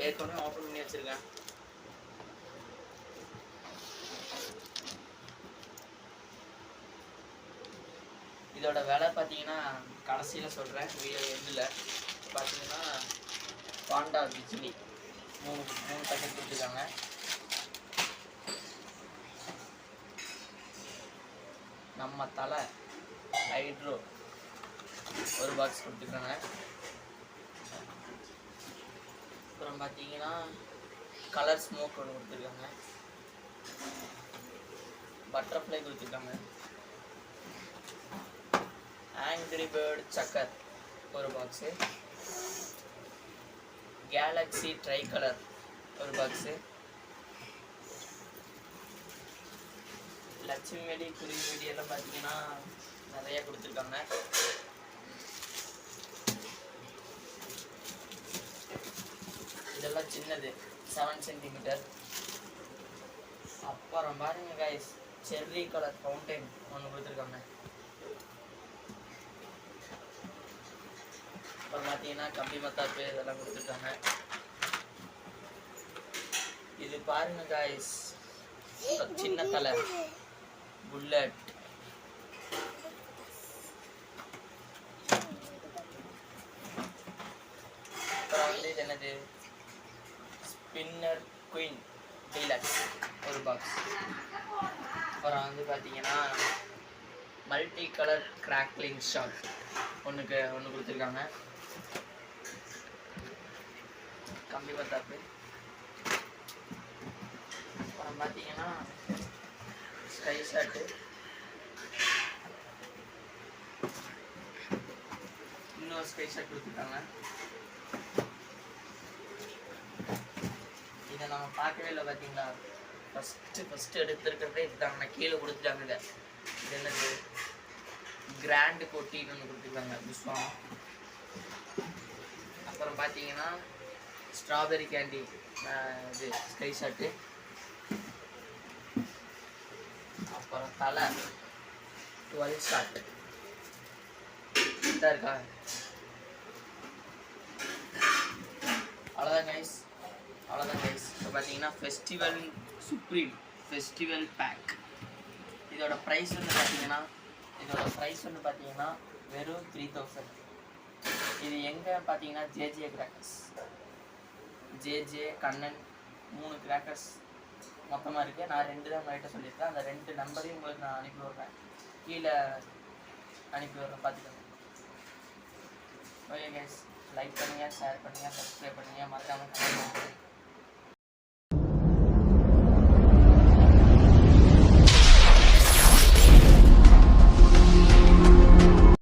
ஏற்கனவே ஓப்பன் பண்ணி வச்சுருக்கேன். இதோட விலை பார்த்தீங்கன்னா கடைசியில் சொல்கிறேன், வீடியோ எண்டில். பார்த்தீங்கன்னா பாண்டா பிஜிலி மூணு பேக்கெட் கொடுத்துருக்காங்க. நம்ம தலை ஹைட்ரோ ஒரு பாக்ஸ் கொடுத்துருக்காங்க. அப்புறம் பார்த்தீங்கன்னா கலர் ஸ்மோக் ஒன்று கொடுத்துருக்காங்க. பட்டர்ஃப்ளை கொடுத்துருக்காங்க. ஆங்கிரி பேர்டு சக்கர் ஒரு பாக்ஸு. கேலக்ஸி ட்ரை கலர் ஒரு பாக்ஸு. லட்சுமி வெடி குருவி வெடி எல்லாம் பார்த்தீங்கன்னா நிறைய கொடுத்துருக்காங்க. இதெல்லாம் சின்னது 7 சென்டிமீட்டர். அப்புறம் பாருங்க கைஸ், செர்ரி கலர் ஃபவுண்டைன் ஒன்று கொடுத்துருக்காங்க. அப்புறம் பார்த்தீங்கன்னா கம்பி மத்தாப்பு இதெல்லாம் கொடுத்துருக்காங்க. இது பாருங்க கைஸ், சின்ன தலை புல்லட். அப்புறம் வந்து இது என்னது, ஸ்பின்னர் குயின் டீலக்ஸ் ஒரு பாக்ஸ். அப்புறம் வந்து பார்த்தீங்கன்னா மல்டி கலர் கிராக்லிங் ஷாட் ஒன்று கொடுத்துருக்காங்க. கம்பி பத்தாப்பு. அப்புறம் பார்த்தீங்கன்னா ஸ்கை ஷாட்டு. இன்னொரு ஸ்கை ஷாட் கொடுத்துருக்காங்க. இதை நம்ம பார்க்கவே இல்லை பார்த்தீங்களா. ஃபஸ்ட்டு எடுத்துருக்கிறதே இதுதாங்க. நான் கீழே கொடுத்துட்டாங்க. இது என்னது, கிராண்டு கொட்டின்னு ஒன்று கொடுத்துருக்காங்க, புஷ்வானம். அப்புறம் பார்த்தீங்கன்னா ஸ்ட்ராபெரி கேண்டி இது ஸ்கை ஷாட்டு. அப்புறம் தலை 12 ஷாட்டு இதாக இருக்கா. அவ்வளோதான் கைஸ். இப்போ பார்த்தீங்கன்னா ஃபெஸ்டிவல் சுப்ரீம் ஃபெஸ்டிவல் பேக். இதோட ப்ரைஸ் வந்து பார்த்தீங்கன்னா வெறும் 3000. இது எங்கே பார்த்தீங்கன்னா JJ crackers, JJ Kannan 3 crackers மொத்தமாக இருக்குது. நான் 2 தான் உங்கள்கிட்ட சொல்லியிருக்கேன். அந்த 2 நம்பரையும் உங்களுக்கு நான் அனுப்பி விட்றேன், கீழே அனுப்பி விட்றேன், பார்த்துக்கோங்க. ஓகே கைஸ், லைக் பண்ணுங்கள், ஷேர் பண்ணுங்கள், சப்ஸ்கிரைப் பண்ணுங்கள், மறக்காமல்